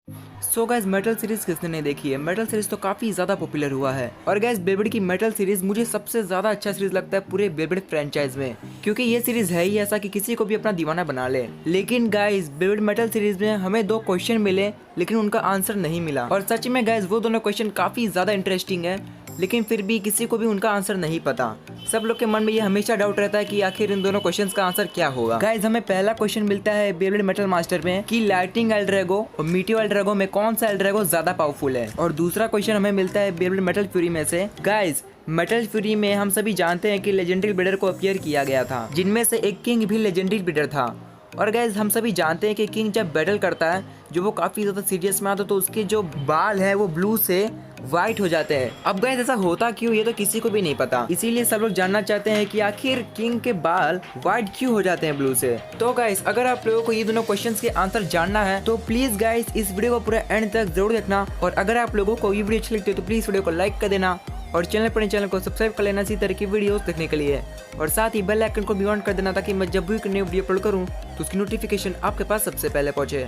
So guys metal series किसने नहीं देखी है। मेटल सीरीज तो काफी ज्यादा पॉपुलर हुआ है और गाइस बेबेड की मेटल सीरीज मुझे सबसे ज्यादा अच्छा सीरीज लगता है पूरे बेबेड फ्रेंचाइज में, क्योंकि ये सीरीज है ही ऐसा कि किसी को भी अपना दीवाना बना ले। लेकिन गाइस बेबेड मेटल सीरीज में हमें 2 क्वेश्चन मिले लेकिन उनका आंसर नहीं मिला, और सच में गाइस वो दोनों क्वेश्चन काफी ज्यादा इंटरेस्टिंग है, लेकिन फिर भी किसी को भी उनका आंसर नहीं पता। सब लोग के मन में ये हमेशा डाउट रहता है कि आखिर इन दोनों क्वेश्चंस का आंसर क्या होगा। गाइस हमें पहला क्वेश्चन मिलता है बेबेड मेटल मास्टर में कि लाइटिंग एल ड्रैगो और मीटियो एल ड्रैगो में कौन सा एल ड्रैगो ज्यादा पावरफुल है, और दूसरा क्वेश्चन हमें मिलता है बेबेड मेटल फ्यूरी में से। गाइस मेटल फ्यूरी में हम सभी जानते हैं कि लेजेंडरी ब्रीडर को अपीयर किया गया था, जिनमें से एक किंग भी लेजेंडरी ब्रीडर था। और गाइस हम सभी जानते हैं कि किंग जब बैटल करता है जो वो काफी ज्यादा सीरियस में आता है तो उसके जो बाल है वो ब्लू से व्हाइट हो जाते हैं। अब गाइस ऐसा होता क्यों ये तो किसी को भी नहीं पता, इसीलिए सब लोग जानना चाहते हैं कि आखिर किंग के बाल व्हाइट क्यों हो जाते हैं ब्लू से। तो गाइस अगर आप लोगों को ये दोनों क्वेश्चंस के आंसर जानना है तो प्लीज गाइस इस वीडियो को पूरा एंड तक जरूर देखना, और अगर आप लोगों को ये वीडियो अच्छी लगती है तो प्लीज वीडियो को लाइक कर देना और चैनल को सब्सक्राइब कर लेना इसी तरह की वीडियोस देखने के लिए, और साथ ही बेल आइकन को भी ऑन कर देना ताकि मैं जब भी न्यू वीडियो अपलोड करूं तो उसकी नोटिफिकेशन आपके पास सबसे पहले पहुंचे।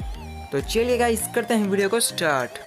तो चलिए गाइस करते हैं वीडियो को स्टार्ट।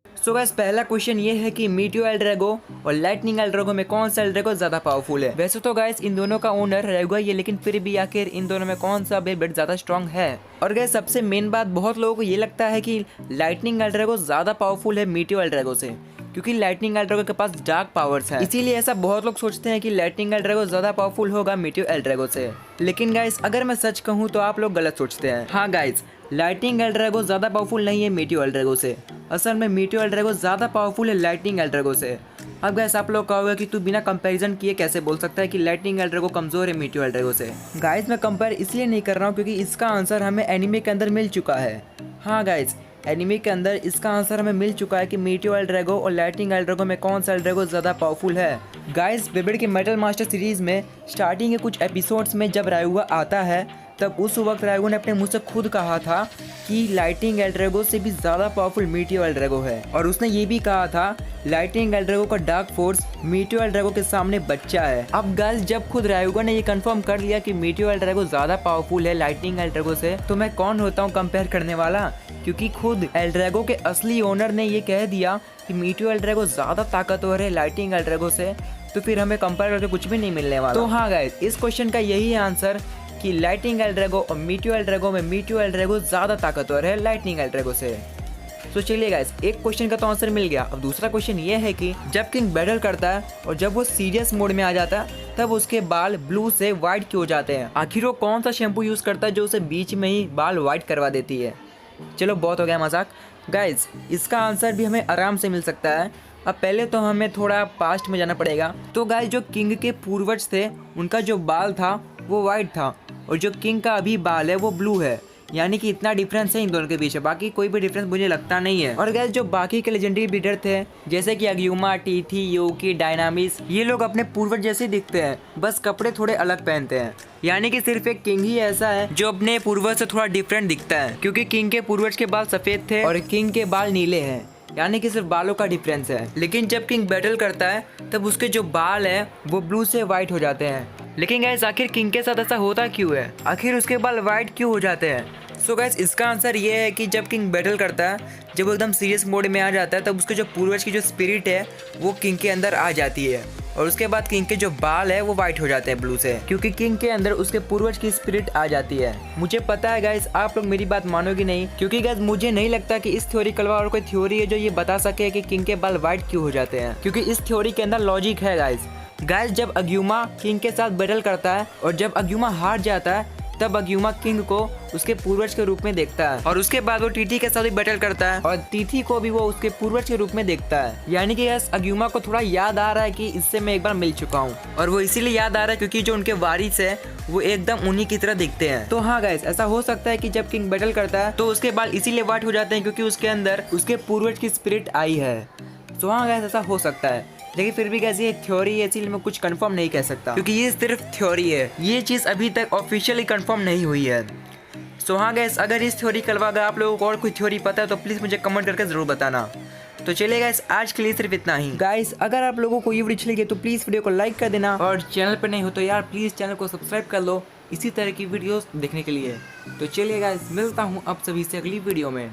सो गाइस पहला क्वेश्चन ये है कि मीटियो एल ड्रैगो और लाइटनिंग एल ड्रैगो में कौन सा एल ड्रैगो ज्यादा पावरफुल है। वैसे तो गाइस इन दोनों का ओनर रहेगा ये, लेकिन फिर भी आखिर इन दोनों में कौन सा बेबेड ज्यादा स्ट्रॉन्ग है। और गाइस सबसे मेन बात बहुत लोगों को ये लगता है कि लाइटनिंग एल ड्रैगो ज्यादा पावरफुल है मीटियो एल ड्रैगो से, क्योंकि लाइटनिंग एल ड्रैगो के पास डार्क पावर्स है, इसीलिए ऐसा बहुत लोग सोचते हैं कि लाइटनिंग एल ड्रैगो ज्यादा पावरफुल होगा मीटियो एल ड्रैगो से। लेकिन गाइस अगर मैं सच कहूँ तो आप लोग गलत सोचते हैं। हाँ गाइस लाइटनिंग एल ड्रैगो ज्यादा पावरफुल नहीं है मीटियो एल ड्रैगो से, असल में मीटियो एल ड्रैगो ज्यादा पावरफुल है लाइटनिंग एल ड्रैगो से। अब गाइस आप लोग कहोगे कि तू बिना कंपैरिजन किए कैसे बोल सकता है कि लाइटनिंग एल ड्रैगो कमजोर है मीटियो एल ड्रैगो से। गाइस मैं कंपेयर इसलिए नहीं कर रहा हूँ क्योंकि इसका आंसर हमें एनिमे के अंदर मिल चुका है। हाँ गाइस एनिमे के अंदर इसका आंसर हमें मिल चुका है कि मीटियो एल ड्रैगो और लाइटनिंग एल ड्रैगो में कौन सा एल ड्रैगो ज्यादा पावरफुल है। गाइस बेबेड के मेटल मास्टर सीरीज में स्टार्टिंग के कुछ एपिसोड्स में जब रायुगा आता है तब उस वक्त रायुगा ने अपने मुंह से खुद कहा था कि लाइटनिंग एल ड्रैगो से भी ज्यादा पावरफुल मीटियो एल ड्रैगो है, और उसने ये भी कहा था लाइटनिंग एल ड्रैगो का dark force Meteor L Drago के सामने बच्चा है। अब गाइस जब खुद रायुगा ने ये कंफर्म कर लिया कि मीटियो एल ड्रैगो ज्यादा पावरफुल है लाइटनिंग एल ड्रैगो से, तो मैं कौन होता हूँ कंपेयर करने वाला, क्योंकि खुद एल ड्रैगो के असली ओनर ने ये कह दिया कि मीटियो एल ड्रैगो ज्यादा ताकतवर है लाइटनिंग एल ड्रैगो से, तो फिर हमें कंपेयर करके कुछ भी नहीं मिलने वाला। तो हाँ गाइस इस क्वेश्चन का यही है आंसर कि लाइटनिंग एल ड्रैगो और मीटियो एल ड्रैगो में मीटियो एल ड्रैगो ज्यादा ताकतवर है लाइटनिंग एल ड्रैगो से। तो चलिए गाइस एक क्वेश्चन का तो आंसर मिल गया। अब दूसरा क्वेश्चन ये है कि जब किंग बैटल करता है और जब वो सीरियस मोड में आ जाता है तब उसके बाल ब्लू से व्हाइट क्यों हो जाते हैं। आखिर वो कौन सा शैम्पू यूज करता है जो उसे बीच में ही बाल व्हाइट करवा देती है। चलो बहुत हो गया मजाक। गाइस इसका आंसर भी हमें आराम से मिल सकता है। अब पहले तो हमें थोड़ा पास्ट में जाना पड़ेगा। तो गाइस जो किंग के पूर्वज थे उनका जो बाल था वो व्हाइट था, और जो किंग का अभी बाल है वो ब्लू है, यानी कि इतना डिफरेंस है इन दोनों के बीच। बाकी कोई भी डिफरेंस मुझे लगता नहीं है। और गाइस जो बाकी के लेजेंडरी ब्रीडर थे जैसे कि अग्युमा, टीथी, योकी, डायनामिस, ये लोग अपने पूर्वज जैसे दिखते हैं, बस कपड़े थोड़े अलग पहनते हैं। यानी कि सिर्फ एक किंग ही ऐसा है जो अपने पूर्वज से थोड़ा डिफरेंट दिखता है, क्योंकि किंग के पूर्वज के बाल सफेद थे और किंग के बाल नीले हैं, यानी कि सिर्फ बालों का डिफरेंस है। लेकिन जब किंग बैटल करता है तब उसके जो बाल है वो ब्लू से व्हाइट हो जाते हैं। लेकिन गाइस आखिर किंग के साथ ऐसा होता क्यों है, आखिर उसके बाल व्हाइट क्यों हो जाते हैं। सो गाइस इसका आंसर ये है कि जब किंग बैटल करता है, जब वो एकदम सीरियस मोड में आ जाता है तब उसके जो पूर्वज की जो स्पिरिट है वो किंग के अंदर आ जाती है, और उसके बाद किंग के जो बाल है वो व्हाइट हो जाते हैं ब्लू से, क्योंकि किंग के अंदर उसके पूर्वज की स्पिरिट आ जाती है। मुझे पता है गाइस आप लोग मेरी बात मानोगे नहीं, क्योंकि गाइस मुझे नहीं लगता कि इस थ्योरी के अलावा और कोई थ्योरी है जो ये बता सके कि किंग के बाल व्हाइट क्यों हो जाते हैं, क्योंकि इस थ्योरी के अंदर लॉजिक है गाइस जब अग्युमा किंग के साथ बैटल करता है और जब अग्युमा हार जाता है तब अग्युमा किंग को उसके पूर्वज के रूप में देखता है, और उसके बाद वो टीटी के साथ भी बैटल करता है और टीटी को भी वो उसके पूर्वज के रूप में देखता है। यानी कि यस अग्युमा को थोड़ा याद आ रहा है कि इससे मैं एक बार मिल चुका हूँ, और वो इसीलिए याद आ रहा है क्योंकि जो उनके वारिस है वो एकदम उन्हीं की तरह दिखते हैं। तो हाँ गाइस ऐसा हो सकता है कि जब किंग बैटल करता है तो उसके बाल इसीलिए व्हाइट हो जाते हैं क्योंकि उसके अंदर उसके पूर्वज की स्पिरिट आई है। तो हाँ गाइस ऐसा हो सकता है, लेकिन फिर भी कैसी ये थ्योरी है इसलिए मैं कुछ कंफर्म नहीं कह सकता, क्योंकि ये सिर्फ थ्योरी है, ये चीज़ अभी तक ऑफिशियली कंफर्म नहीं हुई है। सो हाँ गाइस अगर इस थ्योरी के अलावा अगर आप लोगों को और कोई थ्योरी पता है तो प्लीज़ मुझे कमेंट करके ज़रूर बताना। तो चलिए गाइस, आज के लिए सिर्फ इतना ही। गाइस, अगर आप लोगों को ये वीडियो अच्छी लगी तो प्लीज वीडियो को लाइक कर देना, और चैनल पर नहीं हो तो यार प्लीज चैनल को सब्सक्राइब कर लो इसी तरह की वीडियोस देखने के लिए। तो चलिए गाइस, मिलता हूँ अब सभी से अगली वीडियो में।